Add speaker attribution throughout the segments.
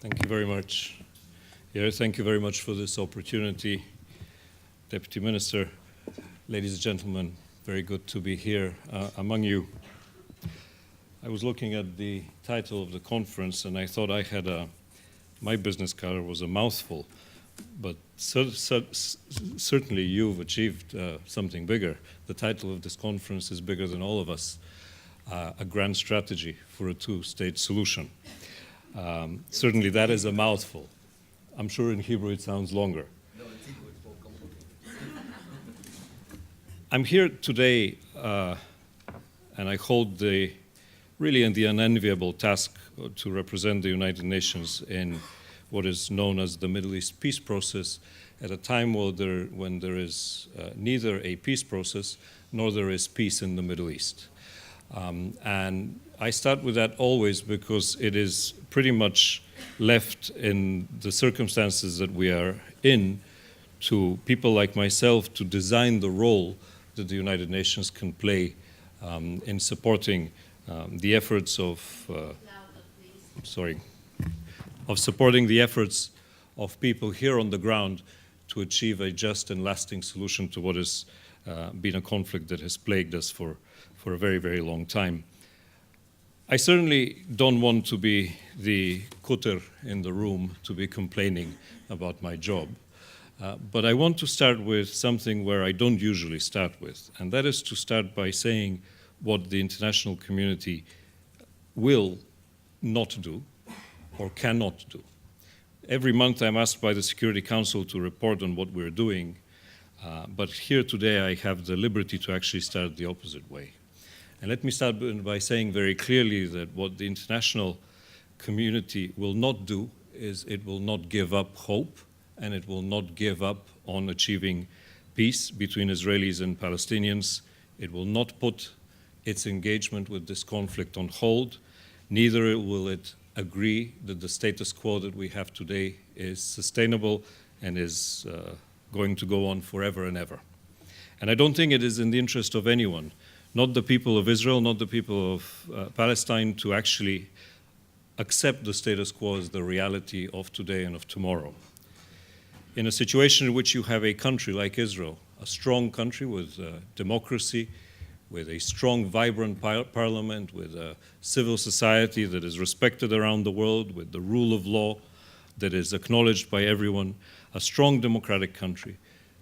Speaker 1: Thank you very much. Yeah, thank you very much for this opportunity. Deputy Minister, ladies and gentlemen, very good to be here among you. I was looking at the title of the conference and I thought I had my business card was a mouthful, but certainly you've achieved something bigger. The title of this conference is bigger than all of us, a grand strategy for a two-state solution. Certainly that is a mouthful. I'm sure in Hebrew it sounds longer.
Speaker 2: No, in Hebrew it's more complicated.
Speaker 1: I'm here today and I hold the unenviable task to represent the United Nations in what is known as the Middle East peace process at a time when there is neither a peace process nor there is peace in the Middle East. And I start with that always because it is pretty much left in the circumstances that we are in to people like myself to design the role that the United Nations can play in supporting the efforts of supporting the efforts of people here on the ground to achieve a just and lasting solution to what has been a conflict that has plagued us for a very, very long time. I certainly don't want to be the kutter in the room to be complaining about my job, but I want to start with something where I don't usually start with, and that is to start by saying what the international community will not do or cannot do. Every month I'm asked by the Security Council to report on what we're doing, but here today I have the liberty to actually start the opposite way. And let me start by saying very clearly that what the international community will not do is it will not give up hope and it will not give up on achieving peace between Israelis and Palestinians. It will not put its engagement with this conflict on hold. Neither will it agree that the status quo that we have today is sustainable and is going to go on forever and ever. And I don't think it is in the interest of anyone, not the people of Israel, not the people of Palestine, to actually accept the status quo as the reality of today and of tomorrow. In a situation in which you have a country like Israel, a strong country with democracy, with a strong, vibrant parliament, with a civil society that is respected around the world, with the rule of law that is acknowledged by everyone, a strong democratic country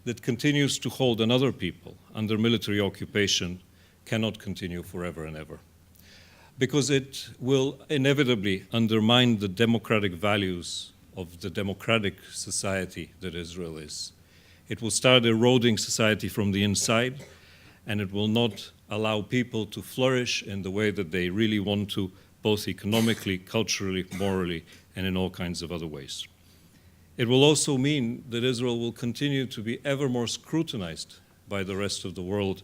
Speaker 1: that continues to hold another people under military occupation cannot continue forever and ever. Because it will inevitably undermine the democratic values of the democratic society that Israel is. It will start eroding society from the inside, and it will not allow people to flourish in the way that they really want to, both economically, culturally, morally, and in all kinds of other ways. It will also mean that Israel will continue to be ever more scrutinized by the rest of the world,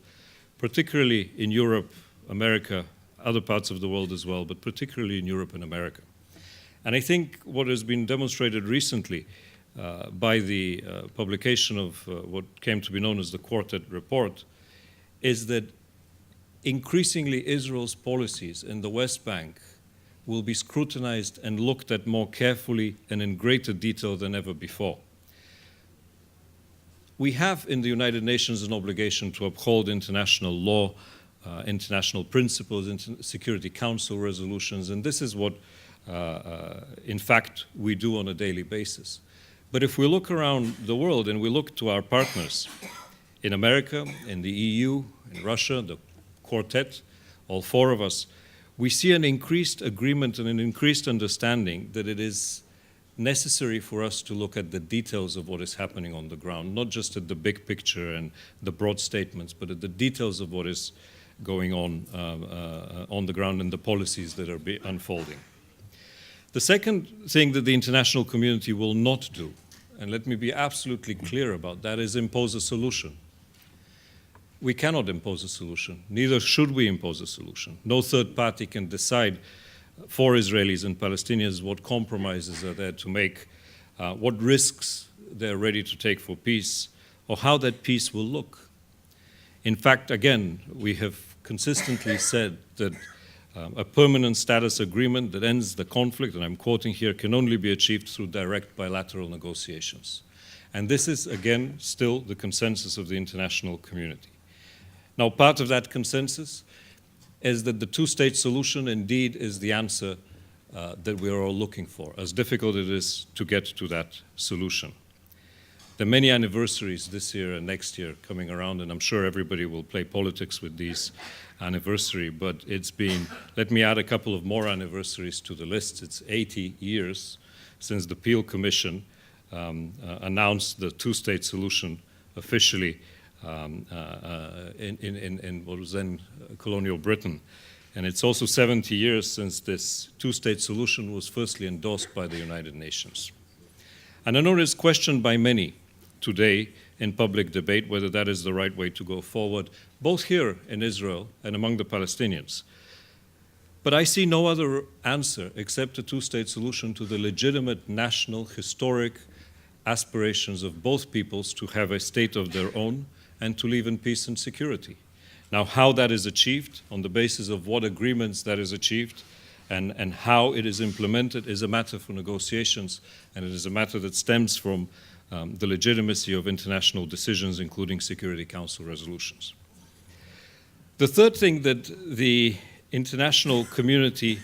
Speaker 1: particularly in Europe, America, other parts of the world as well, but particularly in Europe and America. And I think what has been demonstrated recently by the publication of what came to be known as the Quartet Report is that increasingly Israel's policies in the West Bank will be scrutinized and looked at more carefully and in greater detail than ever before. We have in the United Nations an obligation to uphold international law, international principles, Security Council resolutions, and this is what, in fact, we do on a daily basis. But if we look around the world and we look to our partners in America, in the EU, in Russia, the Quartet, all four of us, we see an increased agreement and an increased understanding that it is necessary for us to look at the details of what is happening on the ground, not just at the big picture and the broad statements, but at the details of what is going on the ground and the policies that are unfolding. The second thing that the international community will not do, and let me be absolutely clear about that, is impose a solution. We cannot impose a solution, neither should we impose a solution. No third party can decide for Israelis and Palestinians what compromises are there to make, what risks they're ready to take for peace, or how that peace will look. In fact, again, we have consistently said that A permanent status agreement that ends the conflict, and I'm quoting here, can only be achieved through direct bilateral negotiations. And this is, again, still the consensus of the international community. Now, part of that consensus is that the two-state solution indeed is the answer that we are all looking for, as difficult it is to get to that solution. There are many anniversaries this year and next year coming around, and I'm sure everybody will play politics with these anniversary, but it's been, let me add a couple of more anniversaries to the list. It's 80 years since the Peel Commission announced the two-state solution officially in what was then colonial Britain. And it's also 70 years since this two-state solution was firstly endorsed by the United Nations. And I know it's questioned by many today in public debate whether that is the right way to go forward, both here in Israel and among the Palestinians. But I see no other answer except a two-state solution to the legitimate national, historic aspirations of both peoples to have a state of their own and to live in peace and security. Now, how that is achieved, on the basis of what agreements that is achieved, and how it is implemented is a matter for negotiations, and it is a matter that stems from the legitimacy of international decisions, including Security Council resolutions. The third thing that the international community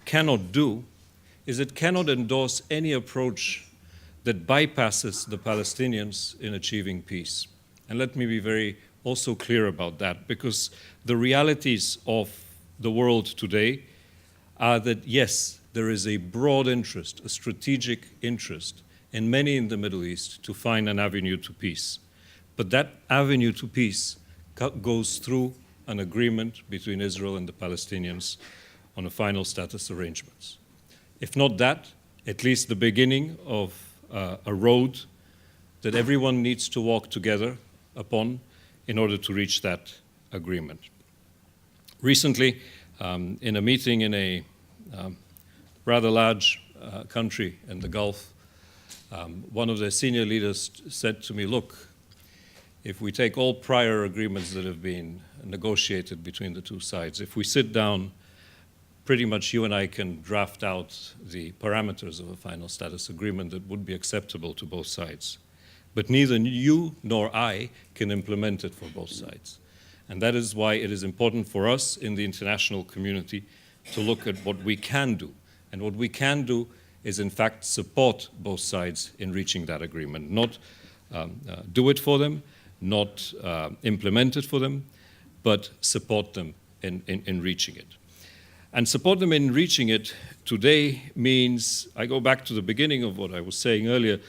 Speaker 1: cannot do is it cannot endorse any approach that bypasses the Palestinians in achieving peace. And let me be very also clear about that, because the realities of the world today are that, yes, there is a broad interest, a strategic interest in many in the Middle East to find an avenue to peace. But that avenue to peace goes through an agreement between Israel and the Palestinians on a final status arrangements. If not that, at least the beginning of a road that everyone needs to walk together upon in order to reach that agreement. Recently, in a meeting in a rather large country in the Gulf, one of the senior leaders said to me, look, if we take all prior agreements that have been negotiated between the two sides, if we sit down, pretty much you and I can draft out the parameters of a final status agreement that would be acceptable to both sides. But neither you nor I can implement it for both sides. And that is why it is important for us in the international community to look at what we can do. And what we can do is, in fact, support both sides in reaching that agreement, not do it for them, not implement it for them, but support them in reaching it. And support them in reaching it today means, I go back to the beginning of what I was saying earlier,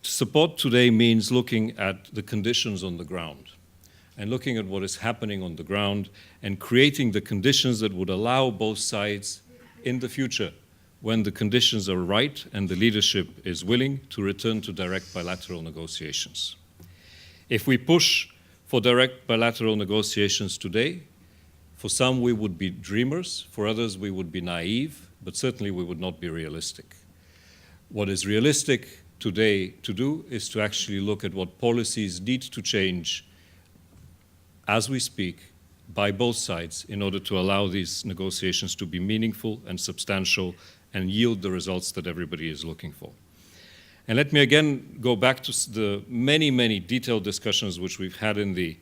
Speaker 1: support today means looking at the conditions on the ground and looking at what is happening on the ground and creating the conditions that would allow both sides in the future, when the conditions are right and the leadership is willing, to return to direct bilateral negotiations. If we push for direct bilateral negotiations today, for some we would be dreamers, for others we would be naive, but certainly we would not be realistic. What is realistic today to do is to actually look at what policies need to change as we speak by both sides in order to allow these negotiations to be meaningful and substantial and yield the results that everybody is looking for. And let me again go back to the many, many detailed discussions which we've had in the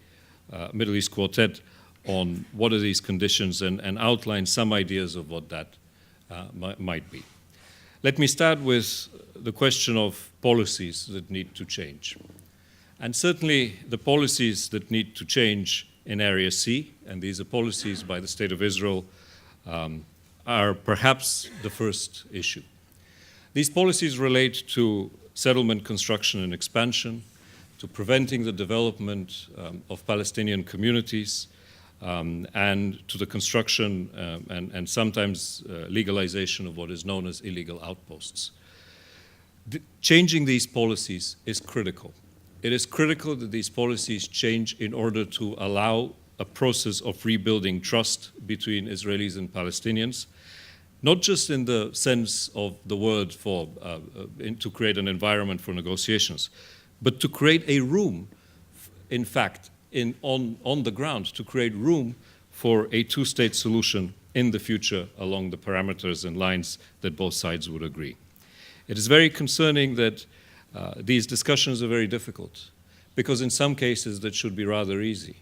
Speaker 1: Middle East Quartet on what are these conditions and outline some ideas of what that might be. Let me start with the question of policies that need to change. And certainly the policies that need to change in Area C, and these are policies by the State of Israel, are perhaps the first issue. These policies relate to settlement construction and expansion, to preventing the development of Palestinian communities, and to the construction and sometimes legalization of what is known as illegal outposts. Changing these policies is critical. It is critical that these policies change in order to allow a process of rebuilding trust between Israelis and Palestinians, not just in the sense of the word for to create an environment for negotiations, but to create a room, in fact, on the ground, to create room for a two-state solution in the future along the parameters and lines that both sides would agree. It is very concerning that these discussions are very difficult, because in some cases that should be rather easy.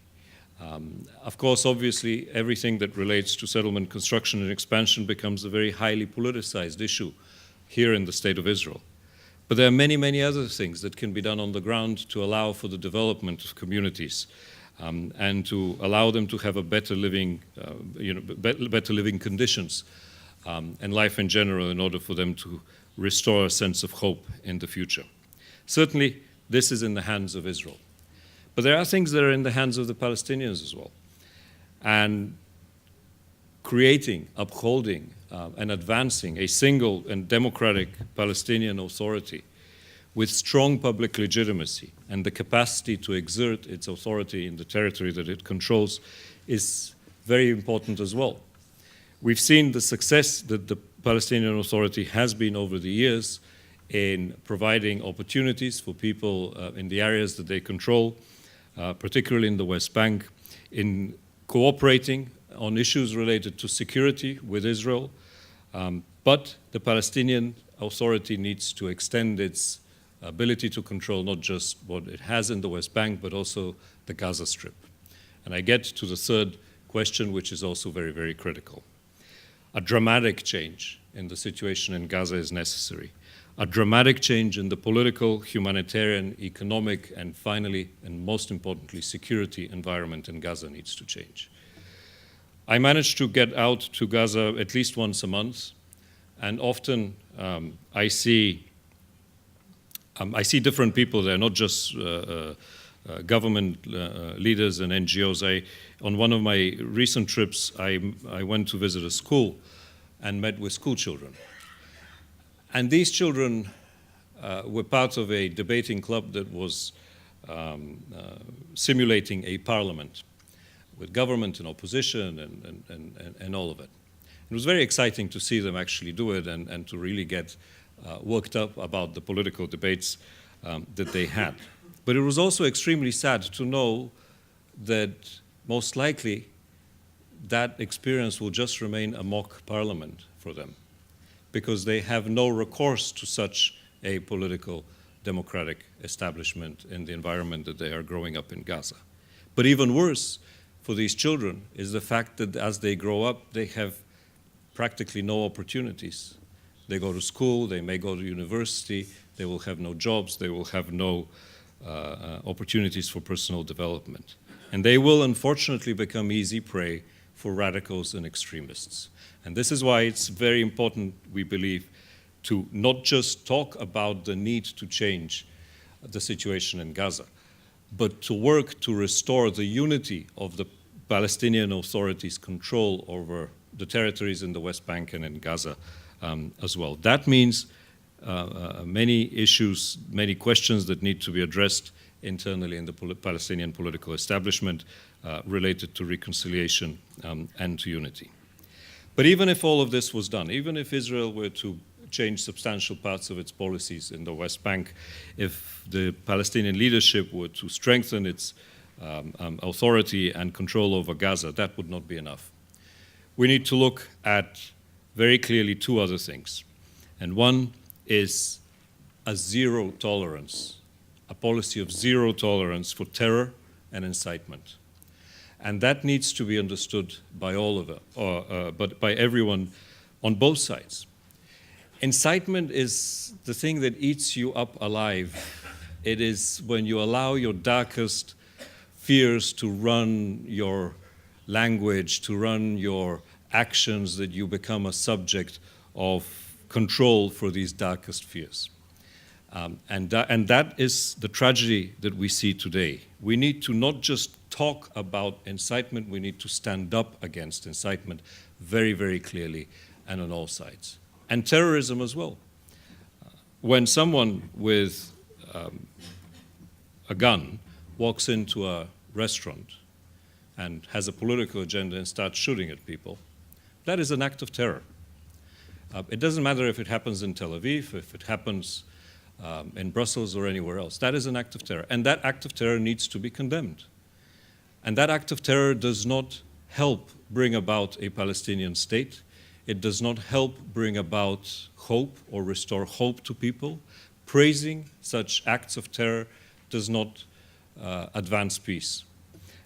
Speaker 1: Of course, obviously, everything that relates to settlement construction and expansion becomes a very highly politicized issue here in the State of Israel. But there are many, many other things that can be done on the ground to allow for the development of communities and to allow them to have a better living, better living conditions and life in general, in order for them to restore a sense of hope in the future. Certainly, this is in the hands of Israel. But there are things that are in the hands of the Palestinians as well. And creating, upholding, and advancing a single and democratic Palestinian authority with strong public legitimacy and the capacity to exert its authority in the territory that it controls is very important as well. We've seen the success that the Palestinian Authority has been over the years in providing opportunities for people in the areas that they control, particularly in the West Bank, in cooperating on issues related to security with Israel. But the Palestinian Authority needs to extend its ability to control not just what it has in the West Bank, but also the Gaza Strip. And I get to the third question, which is also very, very critical. A dramatic change in the situation in Gaza is necessary. A dramatic change in the political, humanitarian, economic, and finally, and most importantly, security environment in Gaza needs to change. I manage to get out to Gaza at least once a month, and often I see different people there, not just government leaders and NGOs. On one of my recent trips, I went to visit a school and met with school children. And these children were part of a debating club that was simulating a parliament with government and opposition and all of it. It was very exciting to see them actually do it and to really get worked up about the political debates that they had. But it was also extremely sad to know that most likely that experience will just remain a mock parliament for them, because they have no recourse to such a political democratic establishment in the environment that they are growing up in Gaza. But even worse for these children is the fact that as they grow up, they have practically no opportunities. They go to school, they may go to university, they will have no jobs, they will have no opportunities for personal development. And they will unfortunately become easy prey for radicals and extremists. And this is why it's very important, we believe, to not just talk about the need to change the situation in Gaza, but to work to restore the unity of the Palestinian Authority's control over the territories in the West Bank and in Gaza as well. That means many issues, many questions that need to be addressed internally in the Palestinian political establishment related to reconciliation and to unity. But even if all of this was done, even if Israel were to change substantial parts of its policies in the West Bank, if the Palestinian leadership were to strengthen its authority and control over Gaza, that would not be enough. We need to look at very clearly two other things. And one is a zero tolerance, a policy of zero tolerance for terror and incitement. And that needs to be understood by all of us, but by everyone on both sides. Incitement is the thing that eats you up alive. It is when you allow your darkest fears to run your language, to run your actions, that you become a subject of control for these darkest fears. And that is the tragedy that we see today. We need to not just talk about incitement, we need to stand up against incitement very, very clearly and on all sides. And terrorism as well. When someone with a gun walks into a restaurant and has a political agenda and starts shooting at people, that is an act of terror. It doesn't matter if it happens in Tel Aviv, if it happens in Brussels or anywhere else. That is an act of terror. And that act of terror needs to be condemned. And that act of terror does not help bring about a Palestinian state. It does not help bring about hope or restore hope to people. Praising such acts of terror does not advance peace.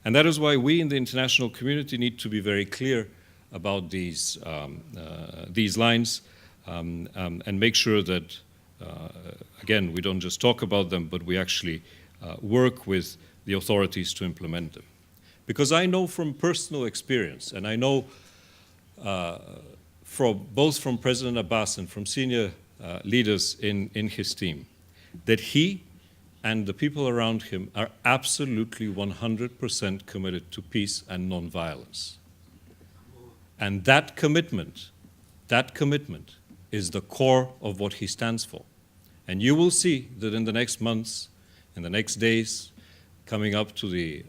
Speaker 1: And that is why we in the international community need to be very clear about these lines and make sure that, again, we don't just talk about them, but we actually work with the authorities to implement them. Because I know from personal experience, and I know both from President Abbas and from senior leaders in his team, that he and the people around him are absolutely 100% committed to peace and nonviolence. And that commitment is the core of what he stands for. And you will see that in the next months, in the next days, coming up to the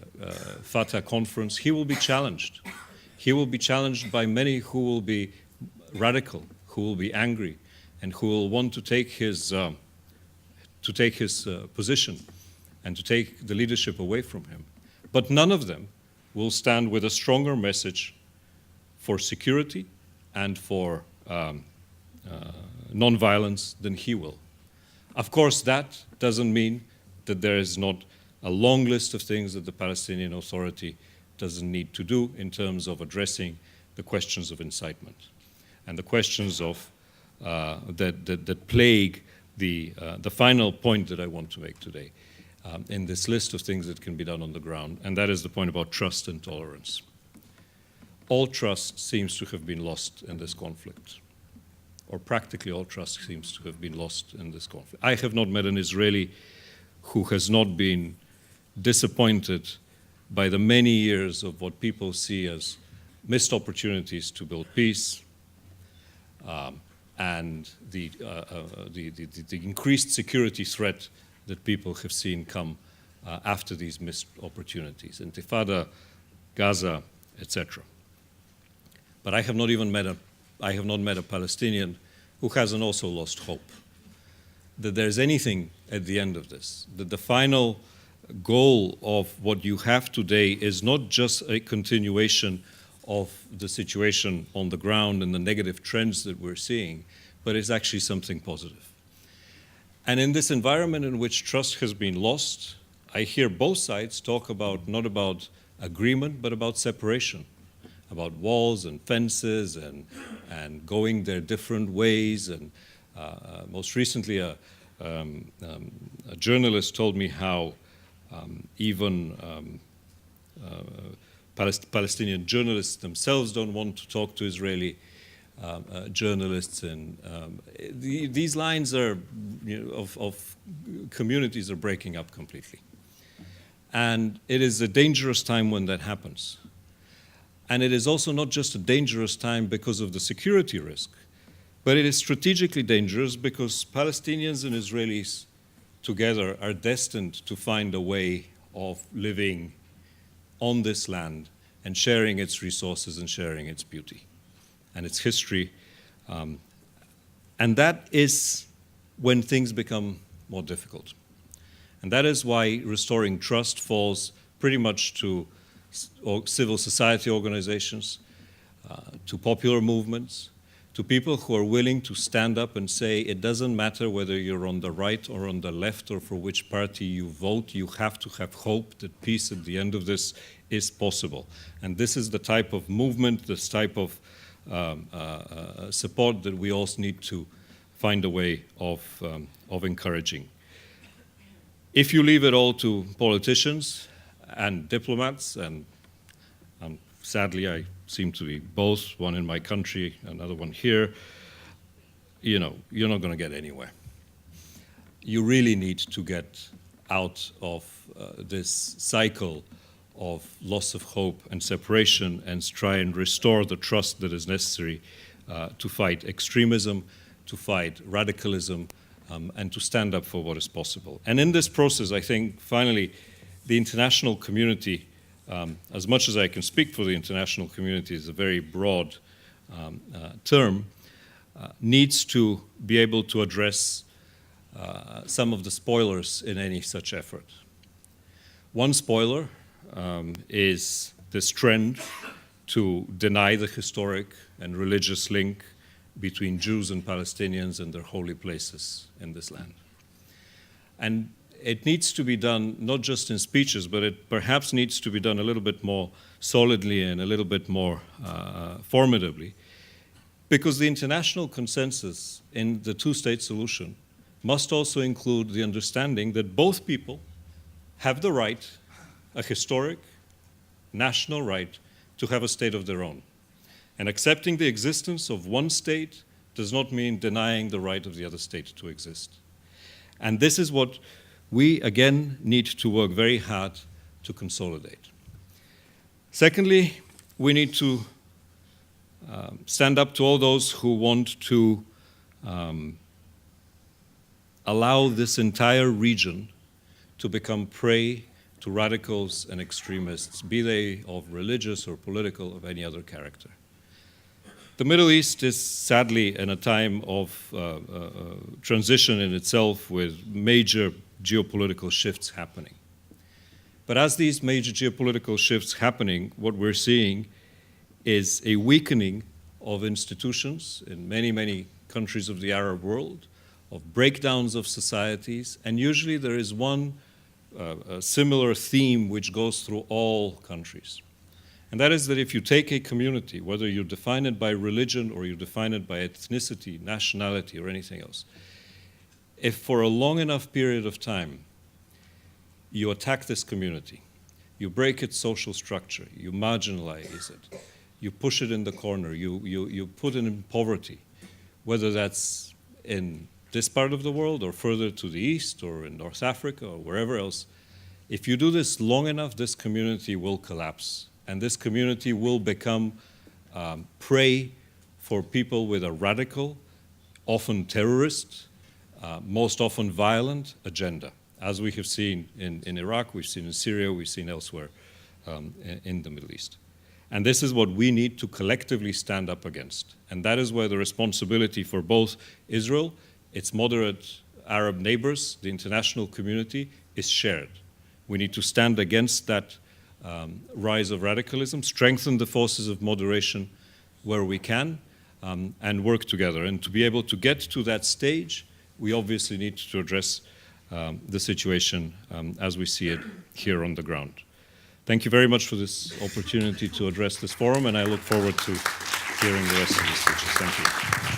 Speaker 1: Fatah conference, he will be challenged. He will be challenged by many who will be radical, who will be angry, and who will want to take his position and to take the leadership away from him. But none of them will stand with a stronger message for security and for nonviolence than he will. Of course, that doesn't mean that there is not a long list of things that the Palestinian Authority doesn't need to do in terms of addressing the questions of incitement and the questions of that plague the final point that I want to make today in this list of things that can be done on the ground, and that is the point about trust and tolerance. All trust seems to have been lost in this conflict, or practically all trust seems to have been lost in this conflict. I have not met an Israeli who has not been disappointed by the many years of what people see as missed opportunities to build peace, and the increased security threat that people have seen come after these missed opportunities, Intifada, Gaza, etc. But I have not met a Palestinian who hasn't also lost hope that there's anything at the end of this, that the final goal of what you have today is not just a continuation of the situation on the ground and the negative trends that we're seeing, but it's actually something positive. And in this environment in which trust has been lost, I hear both sides talk about not about agreement, but about separation, about walls and fences and going their different ways. And most recently, a journalist told me how even Palestinian journalists themselves don't want to talk to Israeli journalists, and these lines are, of communities are breaking up completely. And it is a dangerous time when that happens. And it is also not just a dangerous time because of the security risk, but it is strategically dangerous because Palestinians and Israelis together are destined to find a way of living on this land and sharing its resources and sharing its beauty and its history. And that is when things become more difficult. And that is why restoring trust falls pretty much to civil society organizations, to popular movements, to people who are willing to stand up and say, it doesn't matter whether you're on the right or on the left or for which party you vote, you have to have hope that peace at the end of this is possible. And this is the type of movement, this type of support that we also need to find a way of encouraging. If you leave it all to politicians and diplomats, and sadly I seem to be both, one in my country, another one here, you're not going to get anywhere. You really need to get out of this cycle of loss of hope and separation and try and restore the trust that is necessary to fight extremism, to fight radicalism, and to stand up for what is possible. And in this process, I think, finally, the international community, as much as I can speak for the international community, is a very broad term, needs to be able to address some of the spoilers in any such effort. One spoiler is this trend to deny the historic and religious link between Jews and Palestinians and their holy places in this land. And it needs to be done not just in speeches, but it perhaps needs to be done a little bit more solidly and a little bit more formidably, because the international consensus in the two-state solution must also include the understanding that both people have the right, a historic, national right, to have a state of their own. And accepting the existence of one state does not mean denying the right of the other state to exist. And this is what we, again, need to work very hard to consolidate. Secondly, we need to stand up to all those who want to allow this entire region to become prey to radicals and extremists, be they of religious or political or any other character. The Middle East is sadly in a time of transition in itself, with major geopolitical shifts happening. But as these major geopolitical shifts happening, what we're seeing is a weakening of institutions in many, many countries of the Arab world, of breakdowns of societies, and usually there is one similar theme which goes through all countries. And that is that if you take a community, whether you define it by religion or you define it by ethnicity, nationality, or anything else, if for a long enough period of time you attack this community, you break its social structure, you marginalize it, you push it in the corner, you put it in poverty, whether that's in this part of the world or further to the east or in North Africa or wherever else, if you do this long enough, this community will collapse. And this community will become prey for people with a radical, often terrorist, most often violent agenda, as we have seen in Iraq, we've seen in Syria, we've seen elsewhere in the Middle East. And this is what we need to collectively stand up against. And that is where the responsibility for both Israel, its moderate Arab neighbors, the international community, is shared. We need to stand against that rise of radicalism, strengthen the forces of moderation where we can, and work together. And to be able to get to that stage, we obviously need to address the situation as we see it here on the ground. Thank you very much for this opportunity to address this forum, and I look forward to hearing the rest of the speeches. Thank you.